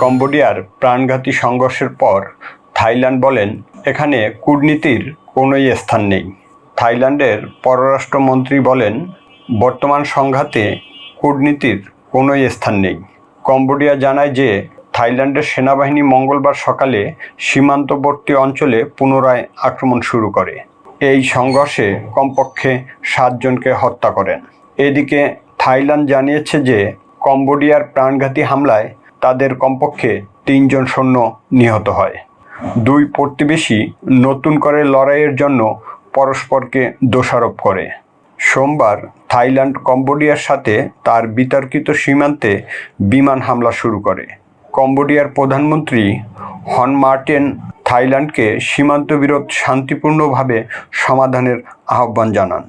কম্বোডিয়ার প্রাণঘাতী সংঘর্ষের পর থাইল্যান্ড বলেন, এখানে কূটনীতির কোনোই স্থান নেই। থাইল্যান্ডের পররাষ্ট্রমন্ত্রী বলেন, বর্তমান সংঘাতে কূটনীতির কোনোই স্থান নেই। কম্বোডিয়া জানায় যে থাইল্যান্ডের সেনাবাহিনী মঙ্গলবার সকালে সীমান্তবর্তী অঞ্চলে পুনরায় আক্রমণ শুরু করে। এই সংঘর্ষে কমপক্ষে 7 জনকে হত্যা করেন। এদিকে থাইল্যান্ড জানিয়েছে যে কম্বোডিয়ার প্রাণঘাতী হামলায় তাদের কমপক্ষে 3 জন সৈন্য নিহত হয়। দুই প্রতিবেশী নতুন করে লড়াইয়ের জন্য পরস্পরকে দোষারোপ করে। সোমবার থাইল্যান্ড কম্বোডিয়ার সাথে তার বিতর্কিত সীমান্তে বিমান হামলা শুরু করে। কম্বোডিয়ার প্রধানমন্ত্রী হন মার্টেন থাইল্যান্ডকে সীমান্ত বিরোধ শান্তিপূর্ণভাবে সমাধানের আহ্বান জানান।